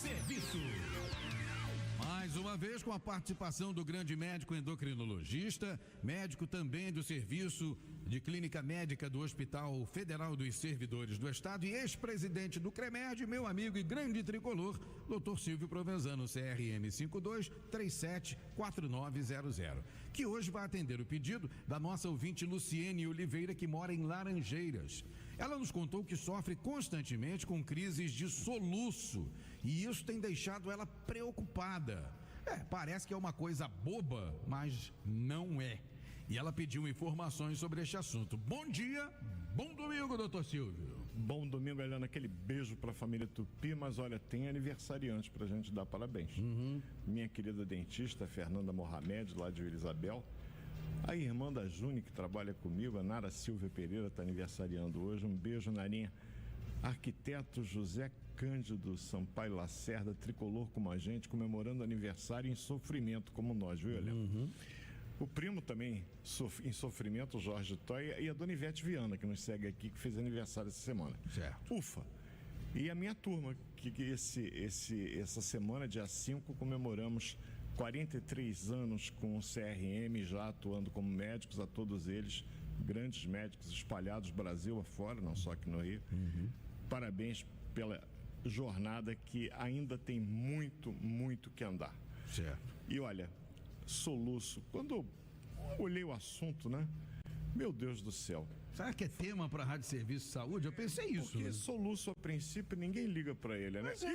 Serviço. Mais uma vez com a participação do grande médico endocrinologista, médico também do Serviço de Clínica Médica do Hospital Federal dos Servidores do Estado e ex-presidente do CREMERD, meu amigo e grande tricolor, Dr. Silvio Provenzano, CRM 52374900, que hoje vai atender o pedido da nossa ouvinte Luciene Oliveira, que mora em Laranjeiras. Ela nos contou que sofre constantemente com crises de soluço e isso tem deixado ela preocupada. Parece que é uma coisa boba, mas não é. E ela pediu informações sobre este assunto. Bom dia, bom domingo, doutor Silvio. Bom domingo, Helena. Aquele beijo para a família Tupi, mas olha, tem aniversariante para a gente dar parabéns. Minha querida dentista, Fernanda Mohamed, lá de Vila Isabel. A irmã da Juni, que trabalha comigo, a Nara Silvia Pereira, está aniversariando hoje. Um beijo, Narinha. Arquiteto José Cândido Sampaio Lacerda, tricolor como a gente, comemorando aniversário em sofrimento como nós, viu, Helena? O primo também em sofrimento, Jorge Toia, e a dona Ivete Viana, que nos segue aqui, que fez aniversário essa semana. Certo. Ufa! E a minha turma, que essa semana, dia 5, comemoramos 43 anos com o CRM, já atuando como médicos, a todos eles, grandes médicos espalhados Brasil afora, não só aqui no Rio. Parabéns pela jornada que ainda tem muito, muito que andar. Certo. E olha, soluço, quando eu olhei o assunto, né? Meu Deus do céu. Será que é tema para a Rádio Serviço de Saúde? Eu pensei isso. Porque soluço, a princípio, ninguém liga para ele, né? Mas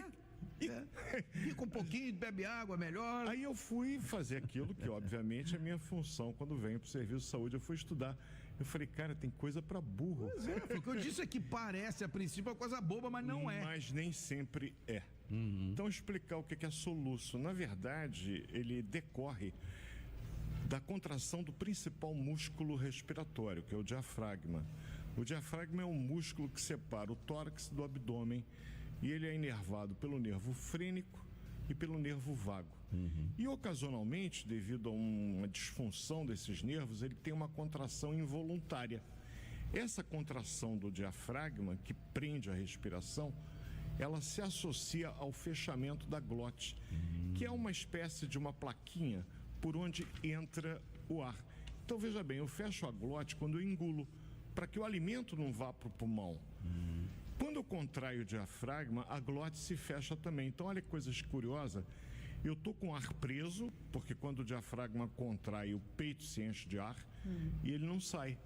fica um pouquinho, bebe água, melhor. Aí eu fui fazer aquilo que, obviamente, é minha função quando venho para o Serviço de Saúde. Eu fui estudar. Eu falei, cara, tem coisa para burro. Pois é, porque eu disse é que parece, a princípio, uma coisa boba, mas não é. Mas nem sempre é. Então, explicar o que é soluço. Na verdade, ele decorre da contração do principal músculo respiratório, que é o diafragma. O diafragma é um músculo que separa o tórax do abdômen e ele é inervado pelo nervo frênico e pelo nervo vago. E ocasionalmente, devido a uma disfunção desses nervos, ele tem uma contração involuntária. Essa contração do diafragma, que prende a respiração, ela se associa ao fechamento da glote, que é uma espécie de uma plaquinha por onde entra o ar. Então veja bem, eu fecho a glote quando eu engulo, para que o alimento não vá para o pulmão. Quando eu contraio o diafragma, a glote se fecha também. Então olha que coisa curiosa, eu estou com o ar preso, porque quando o diafragma contrai, o peito se enche de ar e ele não sai.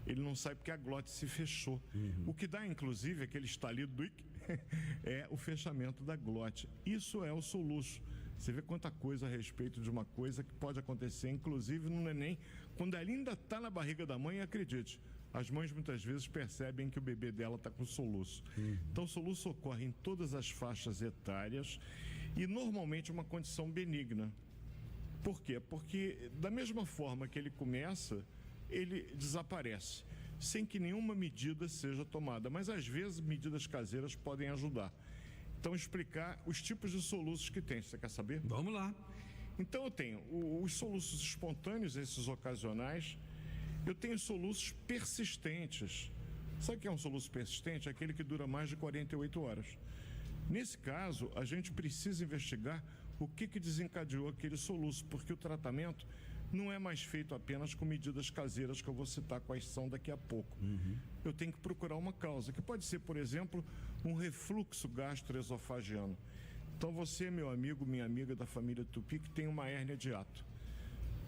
Ele não sai porque a glote se fechou. O que dá, inclusive, aquele estalido é o fechamento da glote. Isso é o soluço. Você vê quanta coisa a respeito de uma coisa que pode acontecer, inclusive no neném, quando ela ainda está na barriga da mãe, acredite, as mães muitas vezes percebem que o bebê dela está com soluço. Então, o soluço ocorre em todas as faixas etárias e normalmente é uma condição benigna. Por quê? Porque da mesma forma que ele começa, ele desaparece, sem que nenhuma medida seja tomada. Mas às vezes medidas caseiras podem ajudar. Então, explicar os tipos de soluços que tem. Você quer saber? Vamos lá. Então, eu tenho os soluços espontâneos, esses ocasionais. Eu tenho soluços persistentes. Sabe o que é um soluço persistente? É aquele que dura mais de 48 horas. Nesse caso, a gente precisa investigar o que desencadeou aquele soluço, porque o tratamento não é mais feito apenas com medidas caseiras, que eu vou citar quais são daqui a pouco. Eu tenho que procurar uma causa, que pode ser, por exemplo, um refluxo gastroesofagiano. Então você, meu amigo, minha amiga da família Tupi, que tem uma hérnia de hiato.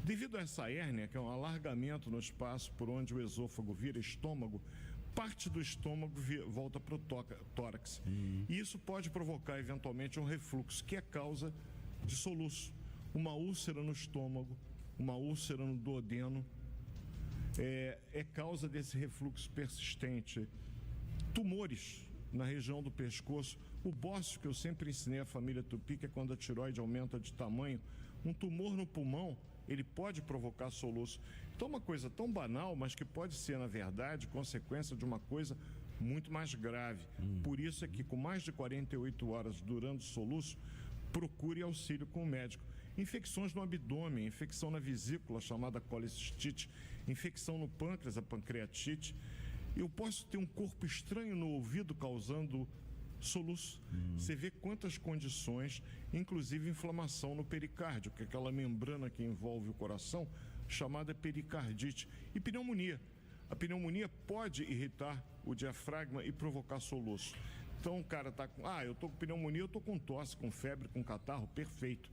Devido a essa hérnia, que é um alargamento no espaço por onde o esôfago vira estômago, parte do estômago volta para o tórax. E isso pode provocar, eventualmente, um refluxo, que é causa de soluço. Uma úlcera no estômago, uma úlcera no duodeno, é causa desse refluxo persistente. Tumores na região do pescoço, o bócio, que eu sempre ensinei à família Tupi, que é quando a tireoide aumenta de tamanho, um tumor no pulmão, ele pode provocar soluço. Então, uma coisa tão banal, mas que pode ser, na verdade, consequência de uma coisa muito mais grave. Por isso é que, com mais de 48 horas durando o soluço, procure auxílio com o médico. Infecções no abdômen, infecção na vesícula, chamada colicistite, infecção no pâncreas, a pancreatite. Eu posso ter um corpo estranho no ouvido, causando Soluço. Você vê quantas condições, inclusive inflamação no pericárdio, que é aquela membrana que envolve o coração, chamada pericardite, e pneumonia. A pneumonia pode irritar o diafragma e provocar soluço. Então o cara está com, eu estou com pneumonia, eu estou com tosse, com febre, com catarro, perfeito.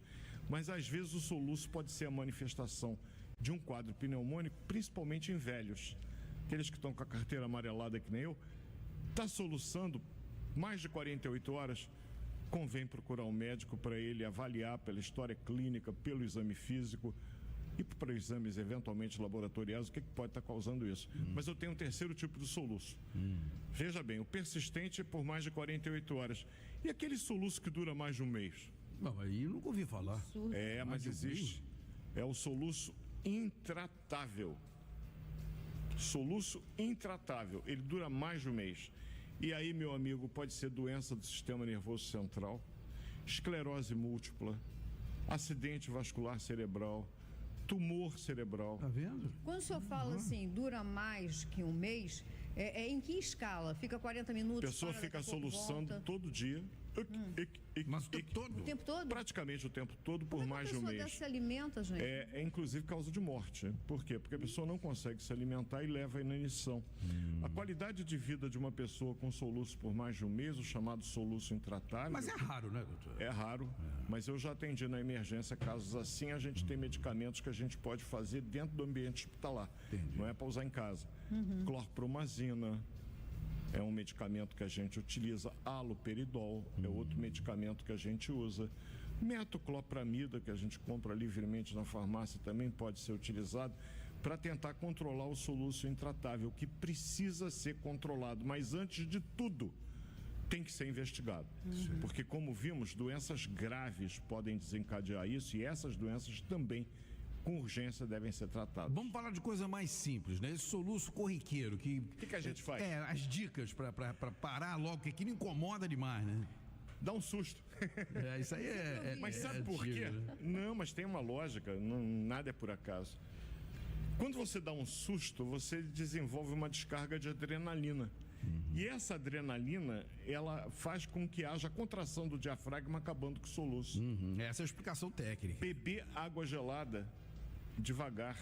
Mas às vezes o soluço pode ser a manifestação de um quadro pneumônico, principalmente em velhos. Aqueles que estão com a carteira amarelada que nem eu, está soluçando mais de 48 horas, convém procurar um médico para ele avaliar pela história clínica, pelo exame físico e para exames eventualmente laboratoriais, o que pode estar causando isso. Mas eu tenho um terceiro tipo de soluço. Veja bem, o persistente é por mais de 48 horas. E aquele soluço que dura mais de um mês? Não, aí eu nunca ouvi falar. Mas existe. É o soluço intratável. Soluço intratável. Ele dura mais de um mês. E aí, meu amigo, pode ser doença do sistema nervoso central, esclerose múltipla, acidente vascular cerebral, tumor cerebral. Tá vendo? Quando o senhor fala assim, dura mais que um mês, em que escala? Fica 40 minutos? A pessoa fica soluçando todo dia. Mas o tempo todo? O tempo todo? Praticamente o tempo todo, por mais de um mês. Como a pessoa se alimenta, gente? É inclusive causa de morte. Por quê? Porque a pessoa não consegue se alimentar e leva à inanição. A qualidade de vida de uma pessoa com soluço por mais de um mês, o chamado soluço intratável... Mas é raro, né, doutor? É raro, mas eu já atendi na emergência casos assim. A gente tem medicamentos que a gente pode fazer dentro do ambiente hospitalar. Entendi. Não é para usar em casa. Clorpromazina é um medicamento que a gente utiliza, haloperidol é outro medicamento que a gente usa, metoclopramida, que a gente compra livremente na farmácia, também pode ser utilizado para tentar controlar o soluço intratável, que precisa ser controlado, mas antes de tudo tem que ser investigado, porque como vimos, doenças graves podem desencadear isso, e essas doenças também com urgência devem ser tratadas. Vamos falar de coisa mais simples, né? Esse soluço corriqueiro. O que a gente faz? As dicas para parar logo, porque aquilo incomoda demais, né? Dá um susto. Isso aí Mas sabe por quê? Né? Não, mas tem uma lógica, nada é por acaso. Quando você dá um susto, você desenvolve uma descarga de adrenalina. E essa adrenalina, ela faz com que haja contração do diafragma, acabando com o soluço. Essa é a explicação técnica. Beber água gelada devagar.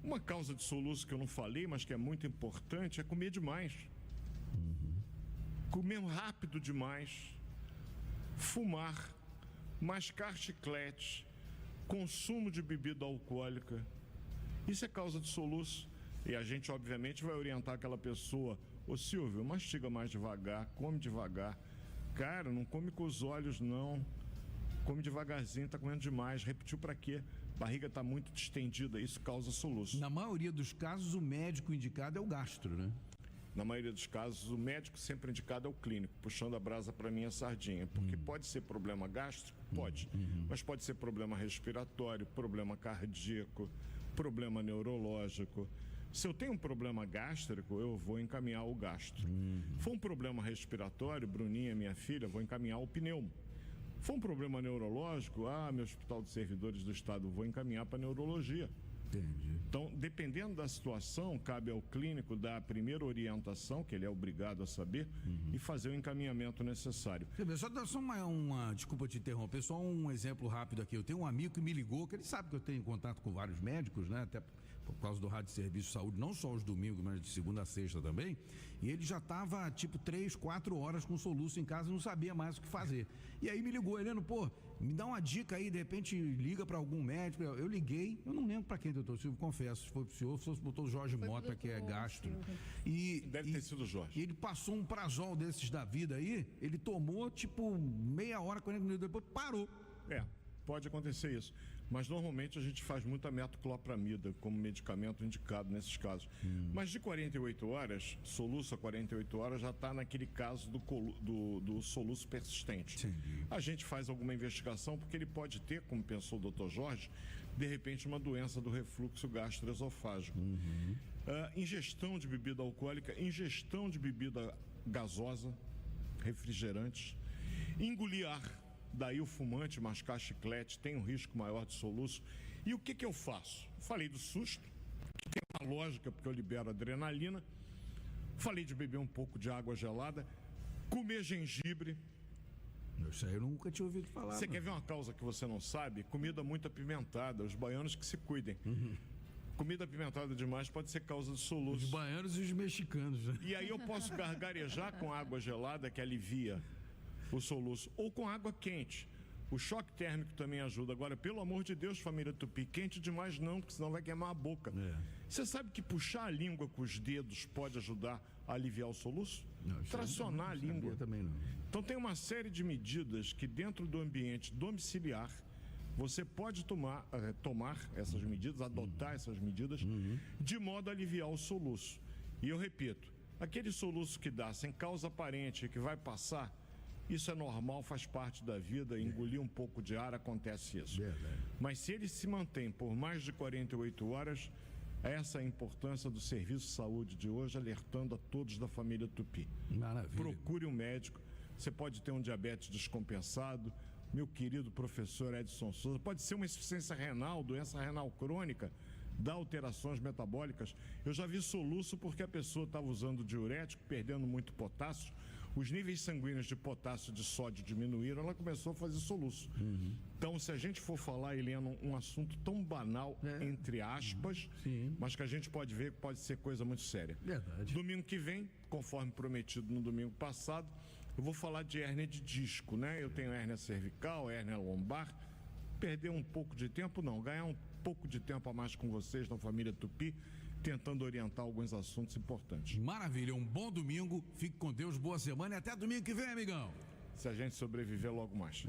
Uma causa de soluço que eu não falei, mas que é muito importante, é comer demais. Comer rápido demais. Fumar. Mascar chiclete. Consumo de bebida alcoólica. Isso é causa de soluço. E a gente, obviamente, vai orientar aquela pessoa: ô Silvio, mastiga mais devagar, come devagar. Cara, não come com os olhos, não. Come devagarzinho, tá comendo demais. Repetiu para quê? Barriga está muito distendida, isso causa soluço. Na maioria dos casos, o médico indicado é o gastro, né? Na maioria dos casos, o médico sempre indicado é o clínico, puxando a brasa para mim a sardinha. Porque pode ser problema gástrico? Pode. Mas pode ser problema respiratório, problema cardíaco, problema neurológico. Se eu tenho um problema gástrico, eu vou encaminhar o gastro. For um problema respiratório, Bruninha, minha filha, vou encaminhar o pneumo. For um problema neurológico, meu Hospital de Servidores do Estado, vou encaminhar para neurologia. Entendi. Então, dependendo da situação, cabe ao clínico dar a primeira orientação, que ele é obrigado a saber, e fazer o encaminhamento necessário. Só uma desculpa te interromper, só um exemplo rápido aqui. Eu tenho um amigo que me ligou, que ele sabe que eu tenho contato com vários médicos, né? Até por causa do Rádio Serviço de Saúde, não só os domingos, mas de segunda a sexta também. E ele já estava, 3, 4 horas com soluço em casa e não sabia mais o que fazer. E aí me ligou, Heleno, me dá uma dica aí, de repente liga para algum médico. Eu liguei, eu não lembro para quem, doutor Silvio, confesso, se foi pro senhor, se fosse pro doutor Jorge Mota, que é gastro. Deve ter sido o Jorge. E ele passou um prazol desses da vida aí, ele tomou, meia hora, 40 minutos depois, parou. Pode acontecer isso. Mas normalmente a gente faz muita metoclopramida como medicamento indicado nesses casos. Mas de 48 horas, soluço a 48 horas, já está naquele caso do soluço persistente. Sim. A gente faz alguma investigação, porque ele pode ter, como pensou o Dr. Jorge, de repente uma doença do refluxo gastroesofágico. Ingestão de bebida alcoólica, ingestão de bebida gasosa, refrigerantes, engolir ar. Daí o fumante, mascar chiclete, tem um risco maior de soluço. E o que eu faço? Falei do susto, que tem uma lógica, porque eu libero adrenalina. Falei de beber um pouco de água gelada. Comer gengibre. Isso aí eu nunca tinha ouvido falar. Você quer ver uma causa que você não sabe? Comida muito apimentada. Os baianos que se cuidem. Comida apimentada demais pode ser causa de soluço. Os baianos e os mexicanos, né? E aí eu posso gargarejar com água gelada, que alivia o soluço, ou com água quente. O choque térmico também ajuda. Agora, pelo amor de Deus, família Tupi, quente demais não, porque senão vai queimar a boca. Você sabe que puxar a língua com os dedos pode ajudar a aliviar o soluço? Não, tracionar a língua. Também não. Então tem uma série de medidas que dentro do ambiente domiciliar você pode tomar essas medidas, adotar essas medidas, de modo a aliviar o soluço. E eu repito, aquele soluço que dá sem causa aparente, que vai passar, isso é normal, faz parte da vida, engolir um pouco de ar, acontece isso. Mas se ele se mantém por mais de 48 horas, essa é a importância do Serviço de Saúde de hoje, alertando a todos da família Tupi. Maravilha. Procure um médico, você pode ter um diabetes descompensado, meu querido professor Edson Souza, pode ser uma insuficiência renal, doença renal crônica, dá alterações metabólicas. Eu já vi soluço porque a pessoa estava usando diurético, perdendo muito potássio, os níveis sanguíneos de potássio e de sódio diminuíram, ela começou a fazer soluço. Então, se a gente for falar, Helena, um assunto tão banal, entre aspas, mas que a gente pode ver que pode ser coisa muito séria. Verdade. Domingo que vem, conforme prometido no domingo passado, eu vou falar de hérnia de disco, né? Eu tenho hérnia cervical, hérnia lombar. Perder um pouco de tempo, não. Ganhar um pouco de tempo a mais com vocês, na família Tupi, tentando orientar alguns assuntos importantes. Maravilha, um bom domingo, fique com Deus, boa semana e até domingo que vem, amigão. Se a gente sobreviver logo mais.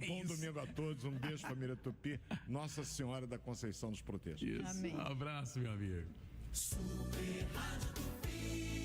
Bom domingo a todos, um beijo, família Tupi. Nossa Senhora da Conceição nos proteja. Isso. Amém. Um abraço, meu amigo. Super Rádio Tupi.